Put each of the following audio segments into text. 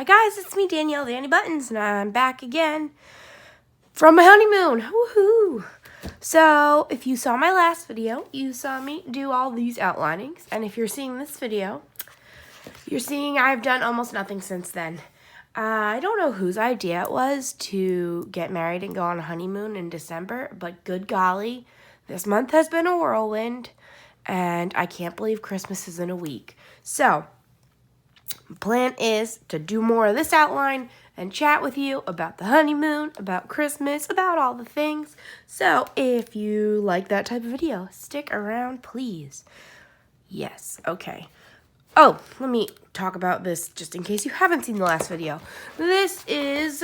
Hi guys, it's me Danielle Danny Buttons and I'm back again from my honeymoon. Woohoo! So if you saw my last video, you saw me do all these outlinings, and if you're seeing this video, you're seeing I've done almost nothing since then. I don't know whose idea it was to get married and go on a honeymoon in December, but good golly, this month has been a whirlwind and I can't believe Christmas is in a week. So the plan is to do more of this outline and chat with you about the honeymoon, about Christmas, about all the things. So if you like that type of video, stick around, please. Yes, okay. Oh, let me talk about this just in case you haven't seen the last video. This is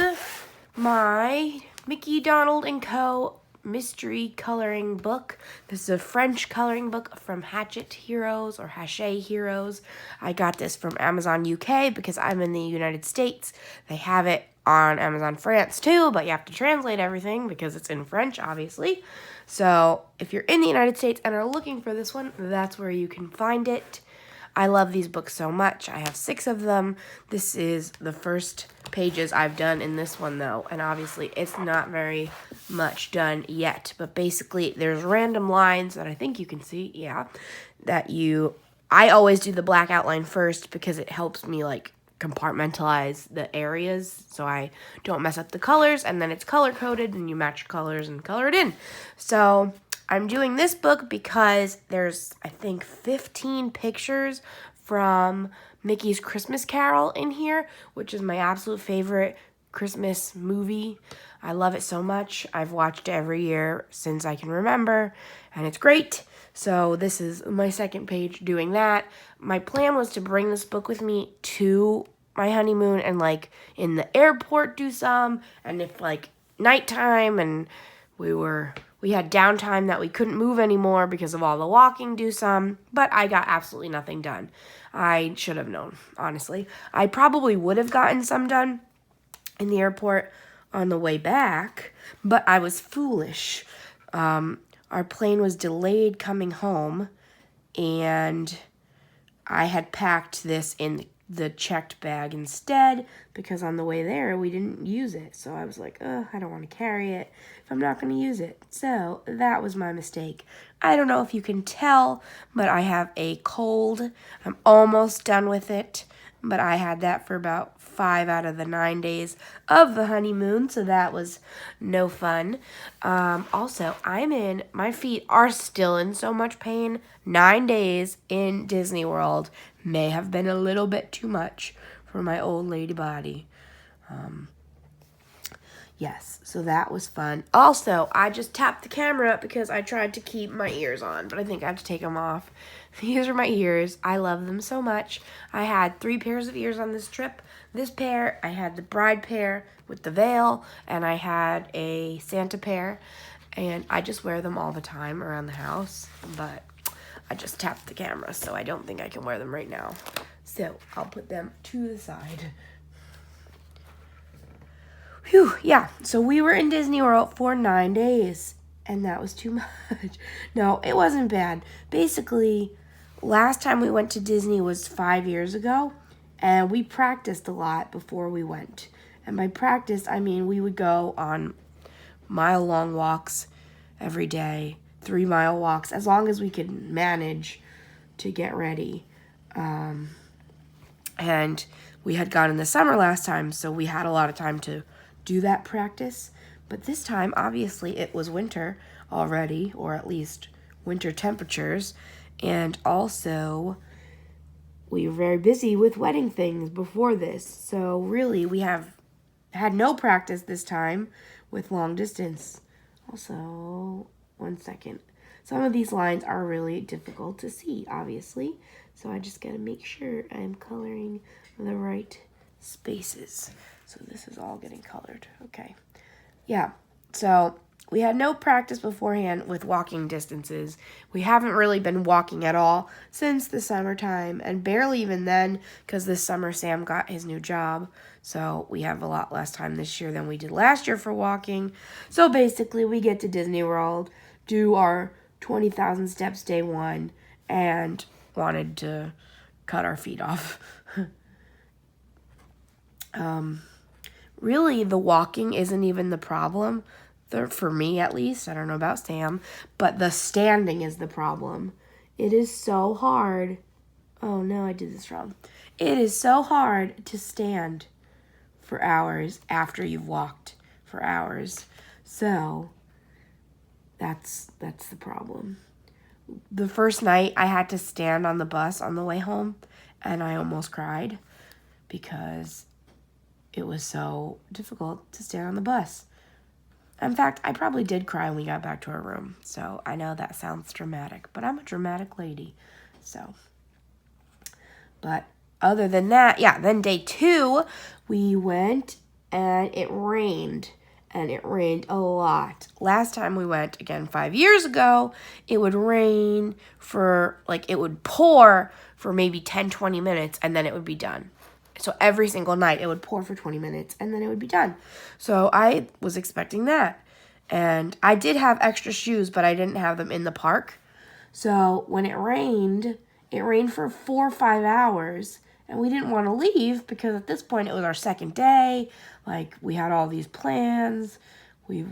my Mickey, Donald & Co. mystery coloring book. This is a French coloring book from Hachette Heroes or Hachette Heroes. I got this from Amazon UK because I'm in the United States. They have it on Amazon France too, but you have to translate everything because it's in French, obviously. So if you're in the United States and are looking for this one, that's where you can find it. I love these books so much. I have 6 of them. This is the first pages I've done in this one, though, and obviously it's not very much done yet, but basically there's random lines that I think you can see, I always do the black outline first because it helps me, like, compartmentalize the areas so I don't mess up the colors, and then it's color-coded, and you match colors and color it in. So I'm doing this book because there's, I think, 15 pictures from Mickey's Christmas Carol in here, which is my absolute favorite Christmas movie. I love it so much. I've watched it every year since I can remember, and it's great. So this is my second page doing that. My plan was to bring this book with me to my honeymoon and, like, in the airport do some, and if, like, nighttime and we had downtime that we couldn't move anymore because of all the walking, do some, but I got absolutely nothing done. I should have known, honestly. I probably would have gotten some done in the airport on the way back, but I was foolish. Our plane was delayed coming home, and I had packed this in the checked bag instead because on the way there we didn't use it. So I was like, I don't want to carry it if I'm not going to use it. So that was my mistake. I don't know if you can tell, but I have a cold. I'm almost done with it, but I had that for about 5 out of the 9 days of the honeymoon, so that was no fun. Also, my feet are still in so much pain. 9 days in Disney World may have been a little bit too much for my old lady body. Yes, so that was fun. Also, I just tapped the camera because I tried to keep my ears on, but I think I have to take them off. These are my ears. I love them so much. I had 3 pairs of ears on this trip. This pair, I had the bride pair with the veil, and I had a Santa pair, and I just wear them all the time around the house, but I just tapped the camera, so I don't think I can wear them right now. So I'll put them to the side. Whew, yeah, so we were in Disney World for 9 days, and that was too much. No, it wasn't bad. Basically, last time we went to Disney was 5 years ago, and we practiced a lot before we went. And by practice, I mean we would go on mile-long walks every day, 3-mile walks, as long as we could manage to get ready. And we had gone in the summer last time, so we had a lot of time to do that practice. But this time, obviously, it was winter already, or at least winter temperatures. And also, we were very busy with wedding things before this. So really, we have had no practice this time with long distance. Also, one second. Some of these lines are really difficult to see, obviously. So I just got to make sure I'm coloring the right spaces. So this is all getting colored. Okay. Yeah. So we had no practice beforehand with walking distances. We haven't really been walking at all since the summertime, and barely even then because this summer Sam got his new job. So we have a lot less time this year than we did last year for walking. So basically we get to Disney World, do our 20,000 steps day 1, and wanted to cut our feet off. Really, the walking isn't even the problem. For me, at least. I don't know about Sam. But the standing is the problem. It is so hard. Oh, no, I did this wrong. It is so hard to stand for hours after you've walked for hours. So, that's the problem. The first night, I had to stand on the bus on the way home, and I almost cried because it was so difficult to stand on the bus. In fact, I probably did cry when we got back to our room. So I know that sounds dramatic, but I'm a dramatic lady. So, but other than that, yeah, then day 2, we went and it rained. And it rained a lot. Last time we went, again, 5 years ago, it would rain for, it would pour for maybe 10, 20 minutes, and then it would be done. So every single night, it would pour for 20 minutes, and then it would be done. So I was expecting that. And I did have extra shoes, but I didn't have them in the park. So when it rained for 4 or 5 hours. And we didn't want to leave because at this point it was our second day. We had all these plans. We,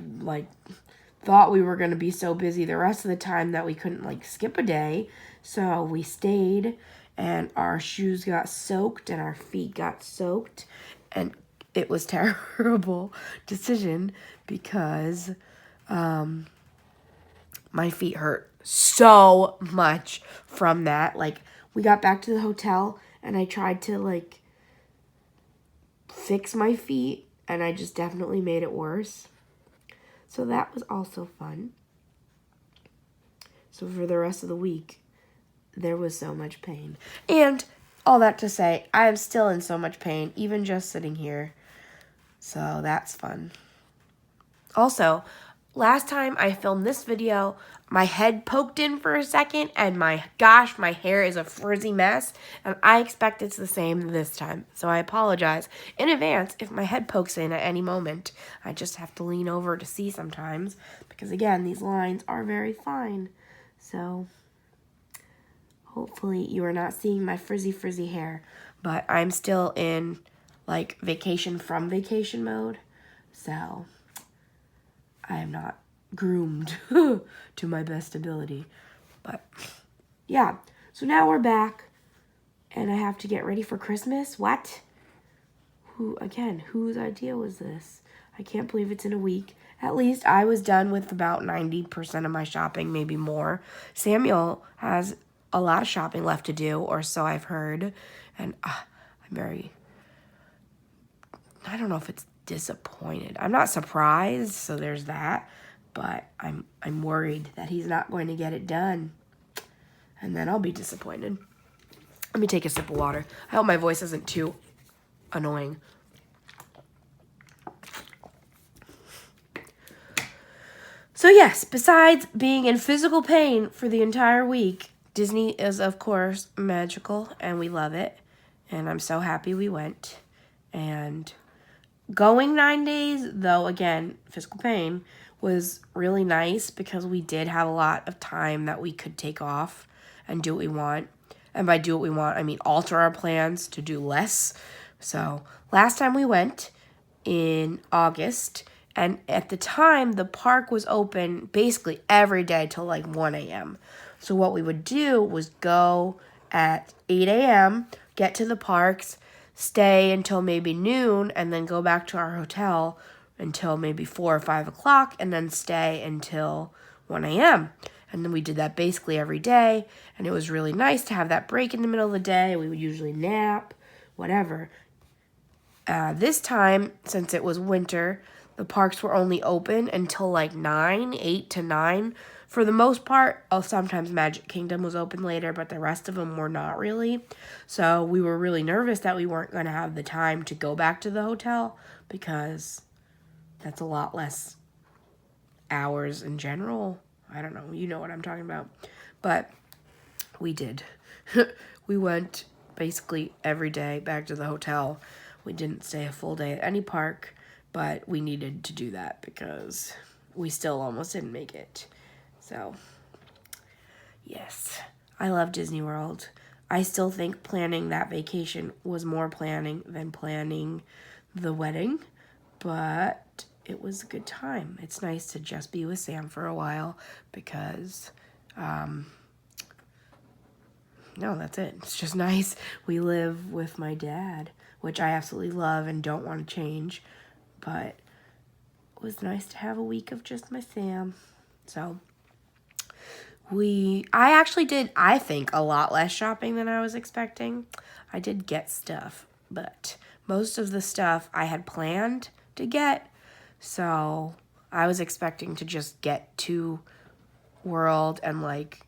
thought we were going to be so busy the rest of the time that we couldn't, skip a day. So we stayed, and our shoes got soaked, and our feet got soaked. And it was terrible decision because my feet hurt so much from that. We got back to the hotel, and I tried to, fix my feet, and I just definitely made it worse. So that was also fun. So for the rest of the week, there was so much pain. And all that to say, I am still in so much pain, even just sitting here. So that's fun. Also, last time I filmed this video, my head poked in for a second, and my gosh, my hair is a frizzy mess, and I expect it's the same this time. So I apologize in advance if my head pokes in at any moment. I just have to lean over to see sometimes, because again, these lines are very fine. So hopefully you are not seeing my frizzy hair, but I'm still in vacation from vacation mode. So I am not groomed to my best ability. But yeah, so now we're back, and I have to get ready for Christmas. What? Whose idea was this? I can't believe it's in a week. At least I was done with about 90% of my shopping, maybe more. Samuel has a lot of shopping left to do, or so I've heard. And I don't know if it's disappointed. I'm not surprised, so there's that. But I'm worried that he's not going to get it done. And then I'll be disappointed. Let me take a sip of water. I hope my voice isn't too annoying. So yes, besides being in physical pain for the entire week, Disney is, of course, magical, and we love it. And I'm so happy we went. And going 9 days, though, again, physical pain, was really nice because we did have a lot of time that we could take off and do what we want. And by do what we want, I mean alter our plans to do less. So last time we went in August, and at the time the park was open basically every day till 1 a.m. So what we would do was go at 8 a.m., get to the parks, stay until maybe noon, and then go back to our hotel until maybe 4 or 5 o'clock, and then stay until 1 a.m. And then we did that basically every day, and it was really nice to have that break in the middle of the day. We would usually nap, whatever. This time, since it was winter, the parks were only open until 9, 8 to 9. For the most part, sometimes Magic Kingdom was open later, but the rest of them were not really. So we were really nervous that we weren't going to have the time to go back to the hotel because that's a lot less hours in general. I don't know. You know what I'm talking about. But we did. We went basically every day back to the hotel. We didn't stay a full day at any park, but we needed to do that because we still almost didn't make it. So, yes, I love Disney World. I still think planning that vacation was more planning than planning the wedding, but it was a good time. It's nice to just be with Sam for a while because, no, that's it. It's just nice. We live with my dad, which I absolutely love and don't want to change, but it was nice to have a week of just my Sam. So I actually did, I think, a lot less shopping than I was expecting. I did get stuff, but most of the stuff I had planned to get. So I was expecting to just get to World and like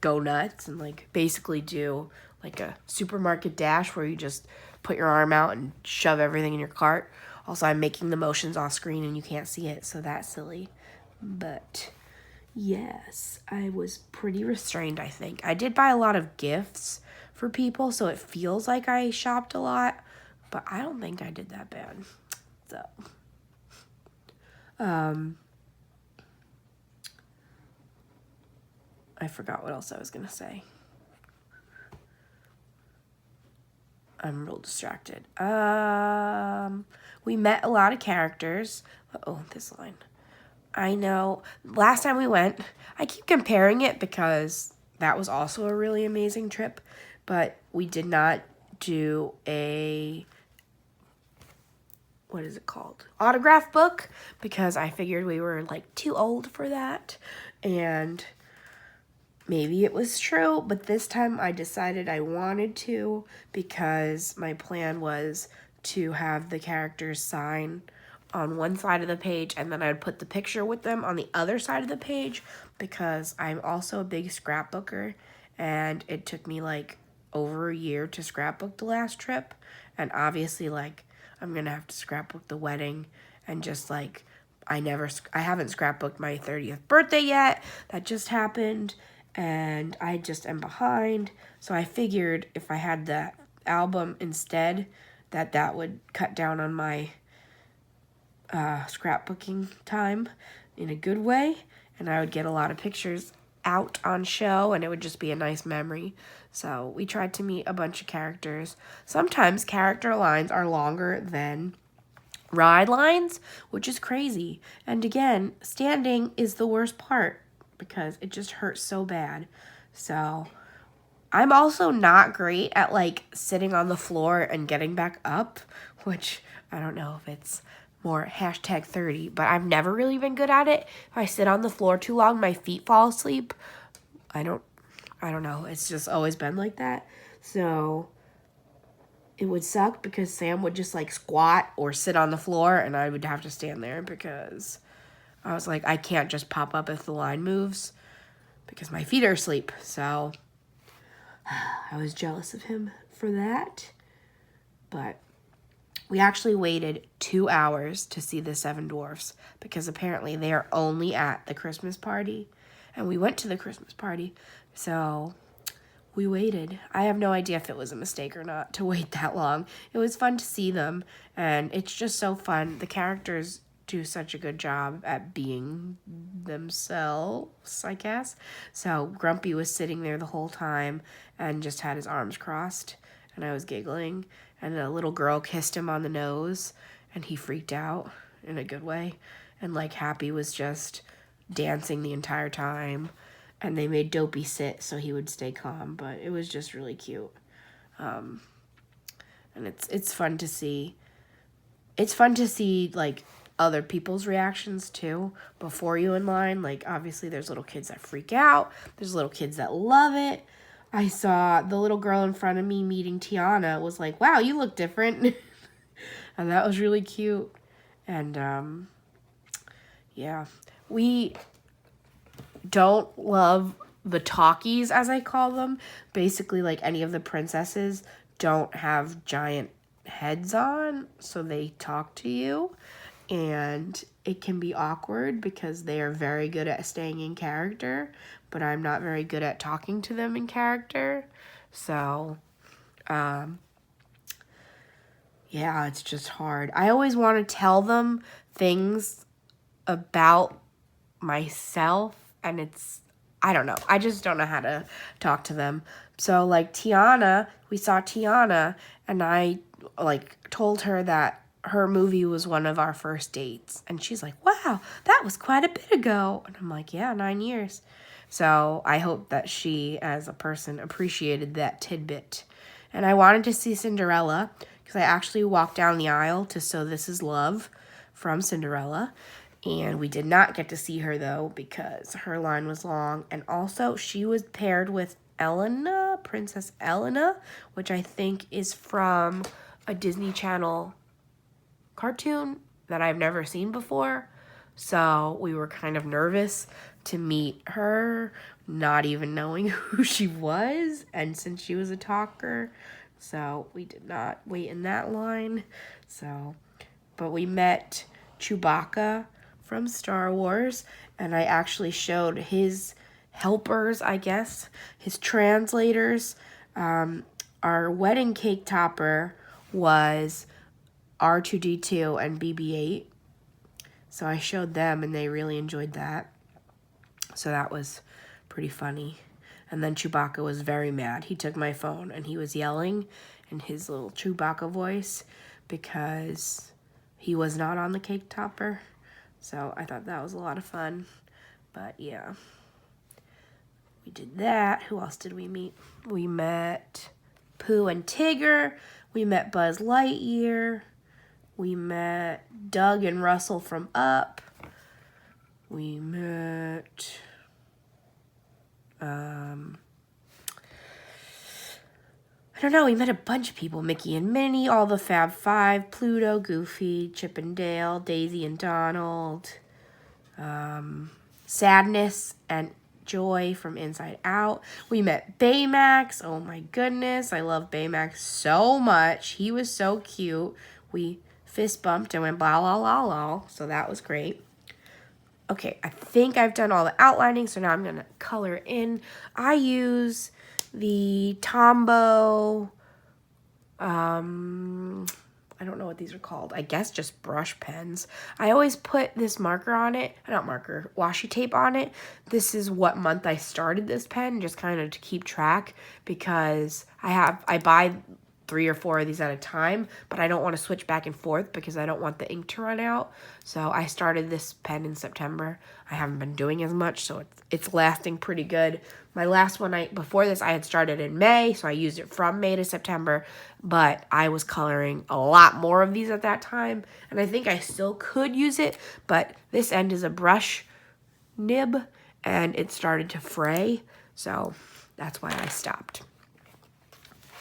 go nuts and like basically do like a supermarket dash where you just put your arm out and shove everything in your cart. Also, I'm making the motions off screen and you can't see it, so that's silly. But yes, I was pretty restrained, I think. I did buy a lot of gifts for people, so it feels like I shopped a lot, but I don't think I did that bad. So, I forgot what else I was going to say. I'm real distracted. We met a lot of characters. Oh, this line. I know. Last time we went, I keep comparing it because that was also a really amazing trip, but we did not do a, what is it called? Autograph book, because I figured we were like too old for that, and maybe it was true, but this time I decided I wanted to because my plan was to have the characters sign on one side of the page and then I'd put the picture with them on the other side of the page because I'm also a big scrapbooker and it took me like over a year to scrapbook the last trip, and obviously like I'm gonna have to scrapbook the wedding and just like I haven't scrapbooked my 30th birthday yet. That just happened and I just am behind. So I figured if I had the album instead, that would cut down on my scrapbooking time in a good way, and I would get a lot of pictures out on show, and it would just be a nice memory. So we tried to meet a bunch of characters. Sometimes character lines are longer than ride lines, which is crazy. And again, standing is the worst part because it just hurts so bad. So I'm also not great at like sitting on the floor and getting back up, which I don't know if it's more hashtag 30, but I've never really been good at it. If I sit on the floor too long, my feet fall asleep. I don't know. It's just always been like that. So it would suck because Sam would just like squat or sit on the floor and I would have to stand there because I was like, I can't just pop up if the line moves because my feet are asleep. So I was jealous of him for that. But we actually waited 2 hours to see the Seven Dwarfs because apparently they are only at the Christmas party. And we went to the Christmas party, so we waited. I have no idea if it was a mistake or not to wait that long. It was fun to see them, and it's just so fun. The characters do such a good job at being themselves, I guess. So Grumpy was sitting there the whole time and just had his arms crossed, and I was giggling. And a little girl kissed him on the nose, and he freaked out in a good way. And like Happy was just dancing the entire time, and they made Dopey sit so he would stay calm. But it was just really cute, and it's fun to see. It's fun to see like other people's reactions too before you in line. Like obviously there's little kids that freak out. There's little kids that love it. I saw the little girl in front of me meeting Tiana was like, wow, you look different. And that was really cute. And, yeah. We don't love the talkies, as I call them. Basically, like, any of the princesses don't have giant heads on, so they talk to you. And it can be awkward because they are very good at staying in character, but I'm not very good at talking to them in character. So, yeah, it's just hard. I always want to tell them things about myself, and it's I don't know. I just don't know how to talk to them. So like Tiana, we saw Tiana, and I like told her that her movie was one of our first dates. And she's like, wow, that was quite a bit ago. And I'm like, yeah, 9 years. So I hope that she, as a person, appreciated that tidbit. And I wanted to see Cinderella because I actually walked down the aisle to So This Is Love from Cinderella. And we did not get to see her, though, because her line was long. And also, she was paired with Elena, Princess Elena, which I think is from a Disney Channel cartoon that I've never seen before. So we were kind of nervous to meet her, not even knowing who she was. And since she was a talker, so we did not wait in that line. So, but we met Chewbacca from Star Wars, and I actually showed his helpers, I guess, his translators. Our wedding cake topper was R2D2 and BB-8. So I showed them, and they really enjoyed that. So that was pretty funny. And then Chewbacca was very mad. He took my phone, and he was yelling in his little Chewbacca voice because he was not on the cake topper. So I thought that was a lot of fun. But yeah, we did that. Who else did we meet? We met Pooh and Tigger. We met Buzz Lightyear. We met Doug and Russell from Up. We met I don't know, we met a bunch of people. Mickey and Minnie, all the Fab Five, Pluto, Goofy, Chip and Dale, Daisy and Donald, Sadness and Joy from Inside Out. We met Baymax. Oh my goodness, I love Baymax so much. He was so cute. We fist bumped and went blah, blah, blah, blah. So that was great. Okay, I think I've done all the outlining, so now I'm going to color in. I use the Tombow, I don't know what these are called. I guess just brush pens. I always put this marker on it, not marker, washi tape on it. This is what month I started this pen, just kind of to keep track, because I buy 3 or 4 of these at a time, but I don't want to switch back and forth because I don't want the ink to run out. So I started this pen in September. I haven't been doing as much, so it's lasting pretty good. My last one before this I had started in May, so I used it from May to September, but I was coloring a lot more of these at that time, and I think I still could use it, but this end is a brush nib, and it started to fray, so that's why I stopped.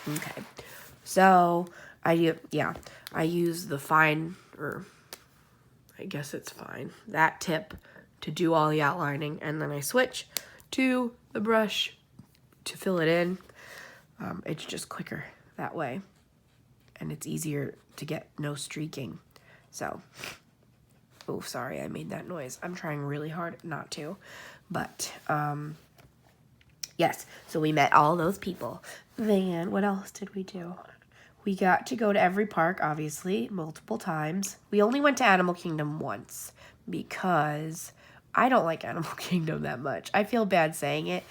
Okay. So, I use the fine, or I guess it's fine, that tip to do all the outlining, and then I switch to the brush to fill it in. It's just quicker that way, and it's easier to get no streaking. So, oh, sorry, I made that noise. I'm trying really hard not to, but, yes, so we met all those people. Then, what else did we do? We got to go to every park, obviously, multiple times. We only went to Animal Kingdom once because I don't like Animal Kingdom that much. I feel bad saying it.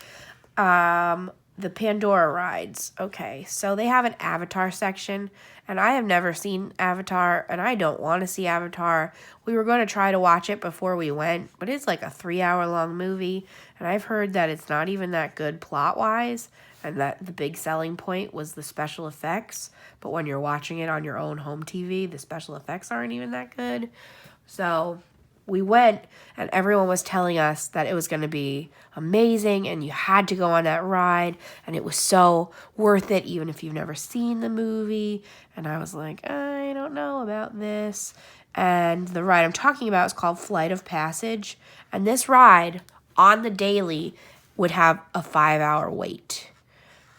The Pandora rides. Okay, so they have an Avatar section, and I have never seen Avatar, and I don't want to see Avatar. We were going to try to watch it before we went, but it's like a 3-hour-long movie, and I've heard that it's not even that good plot-wise, and that the big selling point was the special effects. But when you're watching it on your own home TV, the special effects aren't even that good. So we went, and everyone was telling us that it was going to be amazing, and you had to go on that ride, and it was so worth it, even if you've never seen the movie. And I was like, I don't know about this. And the ride I'm talking about is called Flight of Passage. And this ride, on the daily, would have a 5-hour wait.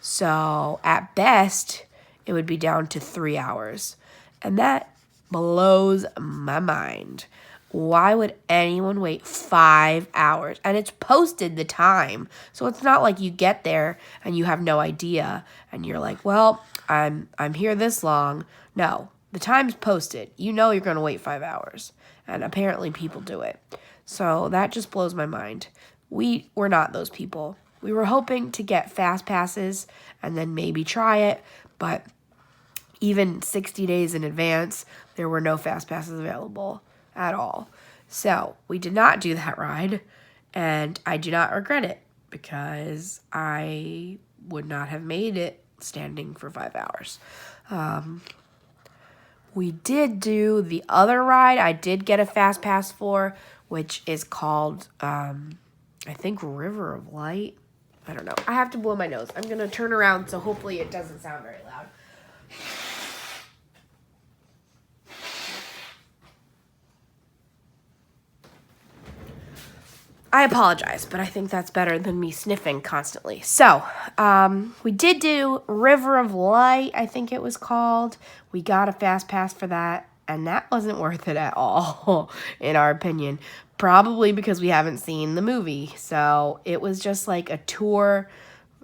So at best, it would be down to 3 hours. And that blows my mind. Why would anyone wait 5 hours? And it's posted the time. So it's not like you get there and you have no idea and you're like, well, I'm here this long. No, the time's posted. You know you're going to wait 5 hours. And apparently people do it. So that just blows my mind. We were not those people. We were hoping to get fast passes and then maybe try it, but even 60 days in advance, there were no fast passes available at all. So we did not do that ride, and I do not regret it because I would not have made it standing for 5 hours. We did do the other ride I did get a fast pass for, which is called, I think, River of Light. I don't know. I have to blow my nose. I'm going to turn around so hopefully it doesn't sound very loud. I apologize, but I think that's better than me sniffing constantly. So, we did do River of Light, I think it was called. We got a fast pass for that, and that wasn't worth it at all, in our opinion. Probably because we haven't seen the movie. So, it was just like a tour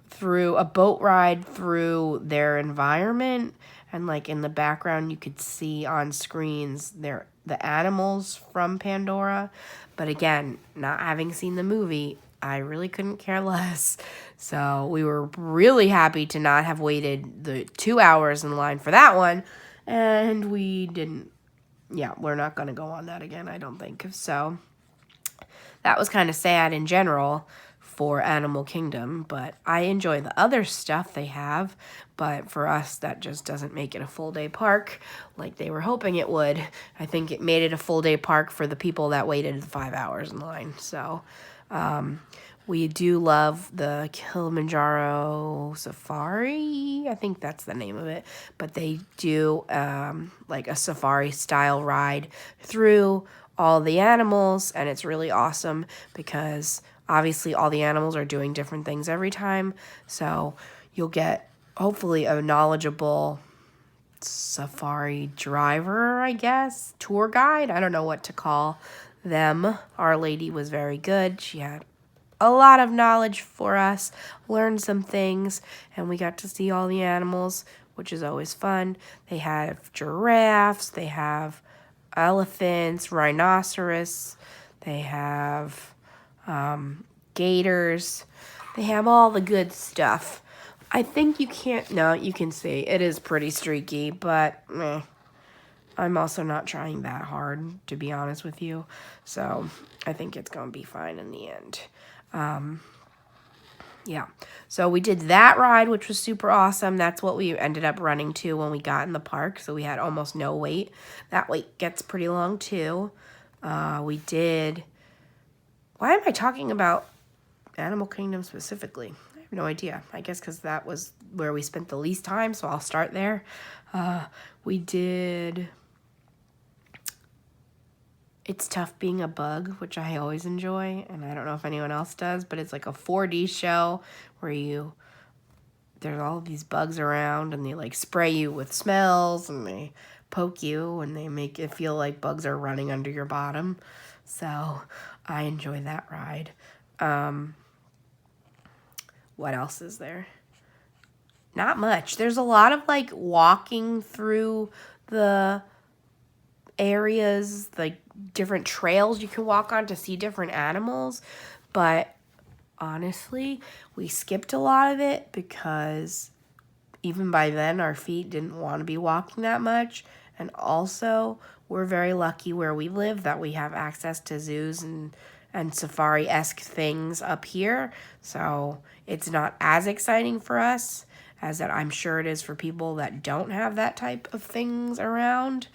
through a boat ride through their environment, and like in the background you could see on screens the animals from Pandora. But again, not having seen the movie, I really couldn't care less. So we were really happy to not have waited the 2 hours in line for that one. And we didn't, we're not going to go on that again, I don't think. So that was kind of sad in general for Animal Kingdom, but I enjoy the other stuff they have. But for us, that just doesn't make it a full day park like they were hoping it would. I think it made it a full day park for the people that waited 5 hours in line. So we do love the Kilimanjaro Safari. I think that's the name of it. But they do like a safari style ride through all the animals, and it's really awesome because obviously all the animals are doing different things every time. So you'll get hopefully a knowledgeable safari driver, I guess, tour guide. I don't know what to call them. Our lady was very good. She had a lot of knowledge for us, learned some things, and we got to see all the animals, which is always fun. They have giraffes, they have elephants, rhinoceros, they have gators, they have all the good stuff. I think you can see it is pretty streaky, but I'm also not trying that hard, to be honest with you. So I think it's going to be fine in the end. So we did that ride, which was super awesome. That's what we ended up running to when we got in the park. So we had almost no wait. That wait gets pretty long too. We did... Why am I talking about Animal Kingdom specifically? I have no idea. I guess because that was where we spent the least time, so I'll start there. We did... It's Tough Being a Bug, which I always enjoy, and I don't know if anyone else does, but it's like a 4D show where there's all these bugs around, and they like spray you with smells, and they poke you, and they make it feel like bugs are running under your bottom. So I enjoy that ride. What else is there? Not much. There's a lot of like walking through the areas, like different trails you can walk on to see different animals, but honestly, we skipped a lot of it because even by then our feet didn't want to be walking that much. And also, we're very lucky where we live that we have access to zoos and safari-esque things up here. So it's not as exciting for us as that I'm sure it is for people that don't have that type of things around.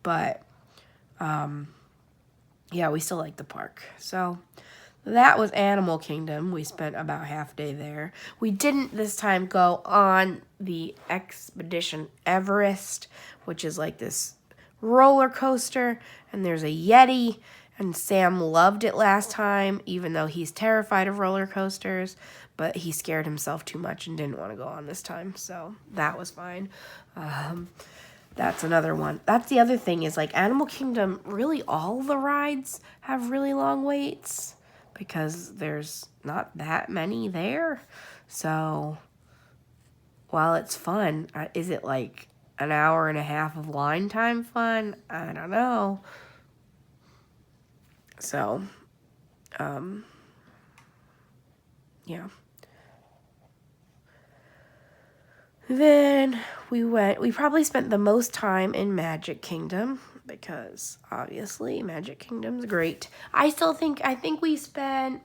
But we still like the park. So that was Animal Kingdom. We spent about half a day there. We didn't this time go on the Expedition Everest, which is like this roller coaster, and there's a Yeti, and Sam loved it last time, even though he's terrified of roller coasters, but he scared himself too much and didn't want to go on this time, so that was fine. That's another one. That's the other thing is like Animal Kingdom, really all the rides have really long waits because there's not that many there. So while it's fun, is it like an hour and a half of line time fun? I don't know. So, yeah. Then we probably spent the most time in Magic Kingdom because obviously Magic Kingdom's great. I think we spent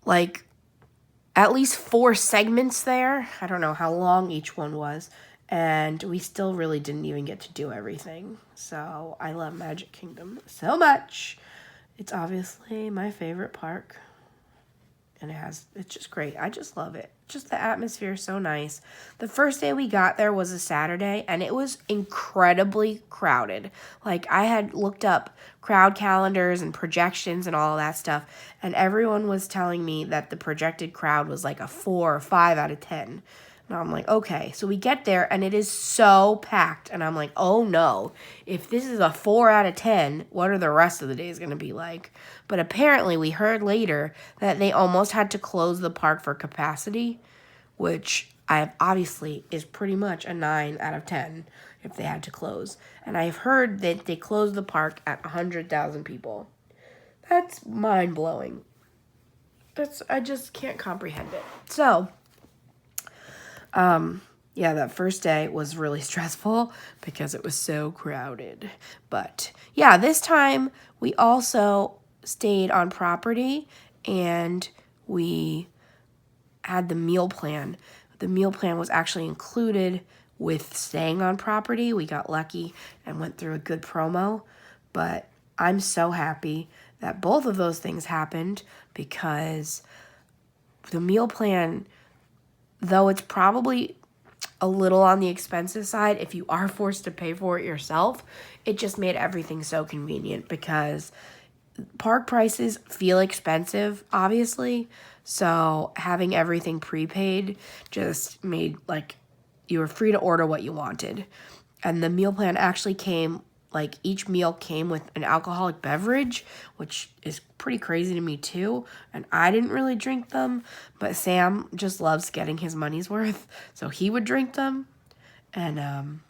like at least 4 segments there. I don't know how long each one was. And we still really didn't even get to do everything. So I love Magic Kingdom so much. It's obviously my favorite park. And it's just great. I just love it. Just the atmosphere is so nice. The first day we got there was a Saturday, and it was incredibly crowded. Like, I had looked up crowd calendars and projections and all of that stuff, and everyone was telling me that the projected crowd was like a 4 or 5 out of 10. And I'm like, okay. So we get there, and it is so packed. And I'm like, oh, no. If this is a 4 out of 10, what are the rest of the days going to be like? But apparently, we heard later that they almost had to close the park for capacity, which obviously is pretty much a 9 out of 10 if they had to close. And I've heard that they closed the park at 100,000 people. That's mind-blowing. I just can't comprehend it. So... yeah, that first day was really stressful because it was so crowded. But yeah, this time we also stayed on property and we had the meal plan. The meal plan was actually included with staying on property. We got lucky and went through a good promo. But I'm so happy that both of those things happened because the meal plan, though it's probably a little on the expensive side, if you are forced to pay for it yourself, it just made everything so convenient because park prices feel expensive, obviously. So having everything prepaid just made, like, you were free to order what you wanted. And the meal plan actually came, like, each meal came with an alcoholic beverage, which is pretty crazy to me too. And I didn't really drink them, but Sam just loves getting his money's worth, so he would drink them. And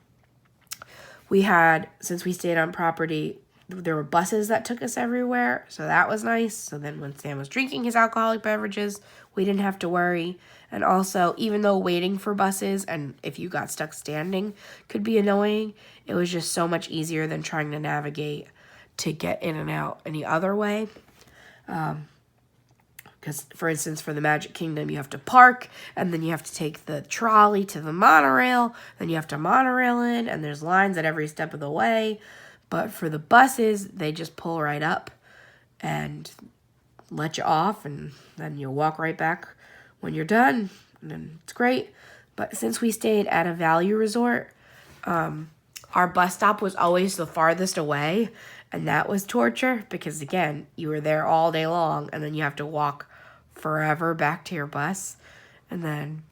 we had, since we stayed on property, there were buses that took us everywhere, so that was nice. So then when Sam was drinking his alcoholic beverages, we didn't have to worry. And also, even though waiting for buses and if you got stuck standing could be annoying, it was just so much easier than trying to navigate to get in and out any other way. Because, for instance, for the Magic Kingdom, you have to park, and then you have to take the trolley to the monorail, then you have to monorail in, and there's lines at every step of the way. But for the buses, they just pull right up and let you off, and then you'll walk right back when you're done, and then it's great. But since we stayed at a value resort, our bus stop was always the farthest away, and that was torture because, again, you were there all day long, and then you have to walk forever back to your bus. And then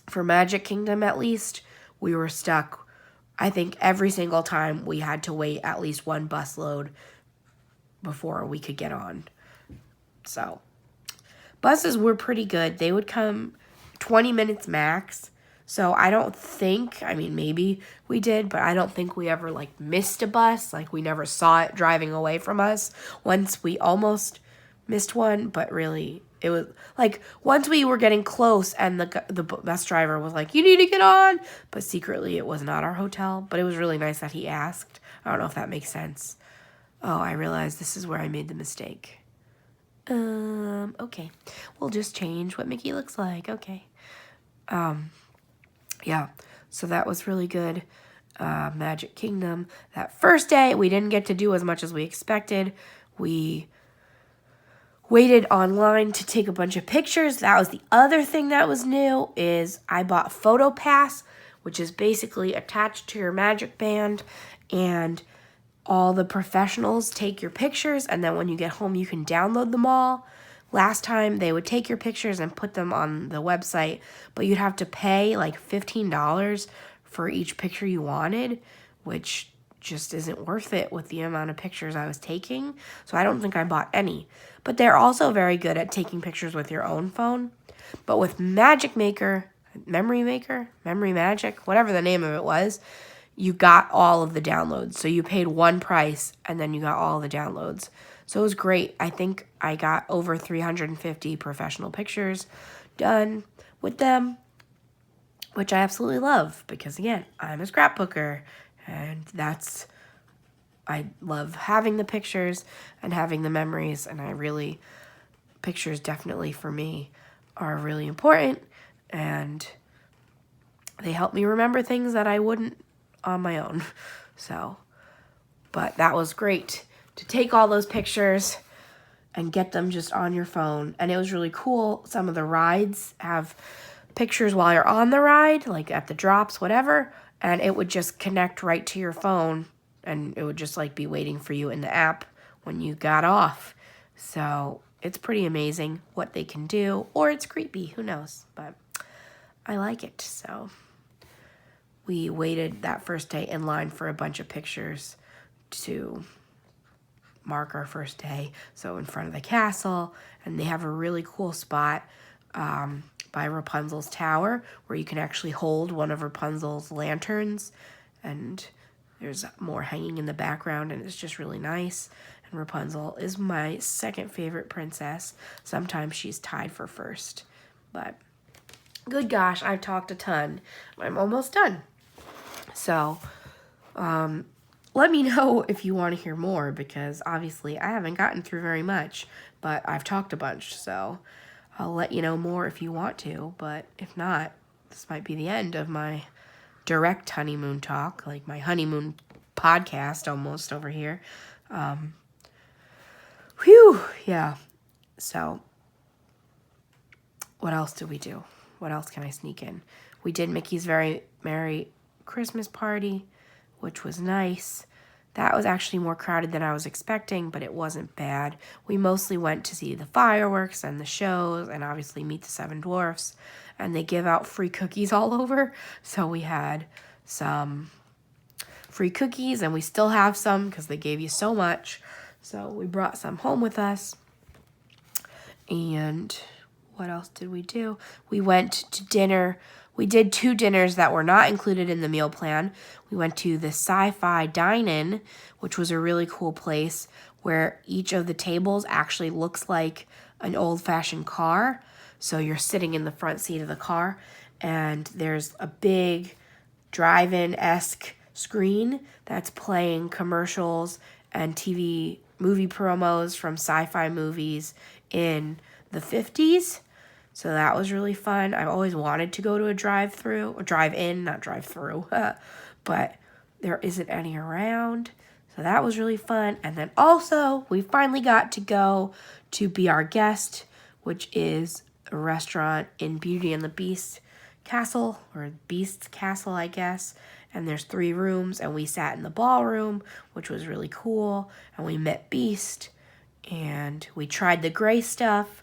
for Magic Kingdom, at least, we were stuck. I think every single time we had to wait at least one bus load before we could get on. So buses were pretty good. They would come 20 minutes max. So I don't think, I mean, maybe we did, but I don't think we ever, like, missed a bus. Like, we never saw it driving away from us. Once we almost missed one, but really, it was, like, once we were getting close and the bus driver was like, you need to get on. But secretly, it was not our hotel. But it was really nice that he asked. I don't know if that makes sense. Oh, I realized this is where I made the mistake. Okay. We'll just change what Mickey looks like. Okay. Yeah, so that was really good. Magic Kingdom. That first day, we didn't get to do as much as we expected. We waited online to take a bunch of pictures. That was the other thing that was new, is I bought PhotoPass, which is basically attached to your Magic Band, and all the professionals take your pictures, and then when you get home, you can download them all. Last time, they would take your pictures and put them on the website, but you'd have to pay like $15 for each picture you wanted, which just isn't worth it with the amount of pictures I was taking. So I don't think I bought any. But they're also very good at taking pictures with your own phone. But with Magic Maker, Memory Magic, whatever the name of it was, you got all of the downloads. So you paid one price, and then you got all the downloads. So it was great. I think I got over 350 professional pictures done with them, which I absolutely love because, again, I'm a scrapbooker, and I love having the pictures and having the memories, and pictures definitely for me are really important, and they help me remember things that I wouldn't on my own. So, but that was great to take all those pictures and get them just on your phone. And it was really cool. Some of the rides have pictures while you're on the ride, like at the drops, whatever, and it would just connect right to your phone, and it would just like be waiting for you in the app when you got off. So it's pretty amazing what they can do, or it's creepy, who knows, but I like it. So we waited that first day in line for a bunch of pictures to mark our first day. So in front of the castle, and they have a really cool spot by Rapunzel's tower where you can actually hold one of Rapunzel's lanterns, and there's more hanging in the background, and it's just really nice. And Rapunzel is my second favorite princess. Sometimes she's tied for first, but good gosh, I've talked a ton. I'm almost done. So, let me know if you want to hear more, because obviously I haven't gotten through very much, but I've talked a bunch, so I'll let you know more if you want to, but if not, this might be the end of my direct honeymoon talk, like my honeymoon podcast almost over here. Yeah. So, what else did we do? What else can I sneak in? We did Mickey's Very Merry Christmas Party, which was nice. That was actually more crowded than I was expecting, but it wasn't bad. We mostly went to see the fireworks and the shows, and obviously meet the Seven Dwarfs, and they give out free cookies all over. So we had some free cookies, and we still have some because they gave you so much. So we brought some home with us. And what else did we do? We went to dinner. We did 2 dinners that were not included in the meal plan. We went to the Sci-Fi Dine-In, which was a really cool place where each of the tables actually looks like an old-fashioned car. So you're sitting in the front seat of the car, and there's a big drive-in-esque screen that's playing commercials and TV movie promos from sci-fi movies in the 50s. So that was really fun. I've always wanted to go to a drive-through, or drive-in, not drive-through, but there isn't any around. So that was really fun. And then also, we finally got to go to Be Our Guest, which is a restaurant in Beauty and the Beast Castle, or Beast's Castle, I guess. And there's 3 rooms, and we sat in the ballroom, which was really cool. And we met Beast, and we tried the gray stuff.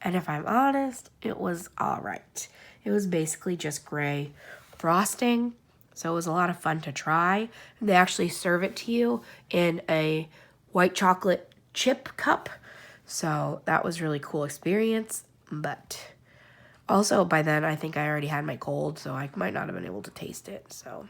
And if I'm honest, it was all right. It was basically just gray frosting. So it was a lot of fun to try. And they actually serve it to you in a white chocolate chip cup. So that was a really cool experience. But also by then, I think I already had my cold, so I might not have been able to taste it. So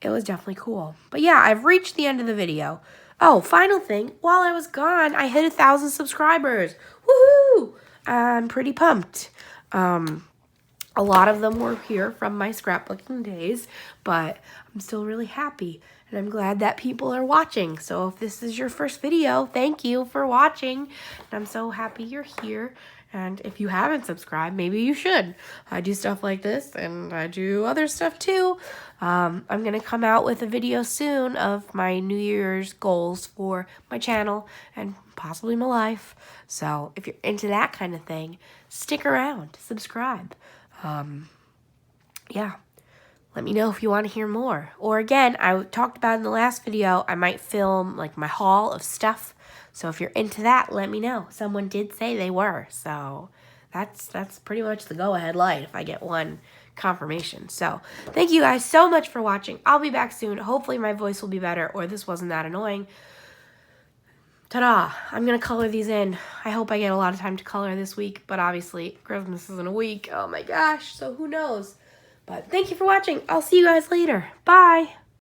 it was definitely cool. But yeah, I've reached the end of the video. Oh, final thing. While I was gone, I hit 1,000 subscribers. Woohoo! I'm pretty pumped. A lot of them were here from my scrapbooking days, but I'm still really happy, and I'm glad that people are watching. So if this is your first video, thank you for watching, and I'm so happy you're here. And if you haven't subscribed, maybe you should. I do stuff like this, and I do other stuff too. I'm going to come out with a video soon of my New Year's goals for my channel and possibly my life. So if you're into that kind of thing, stick around, subscribe. Yeah, let me know if you want to hear more. Or again, I talked about in the last video, I might film like my haul of stuff. So if you're into that, let me know. Someone did say they were. So that's pretty much the go-ahead light if I get one confirmation. So thank you guys so much for watching. I'll be back soon. Hopefully my voice will be better, or this wasn't that annoying. Ta-da! I'm going to color these in. I hope I get a lot of time to color this week, but obviously Christmas is in a week. Oh my gosh, so who knows? But thank you for watching. I'll see you guys later. Bye!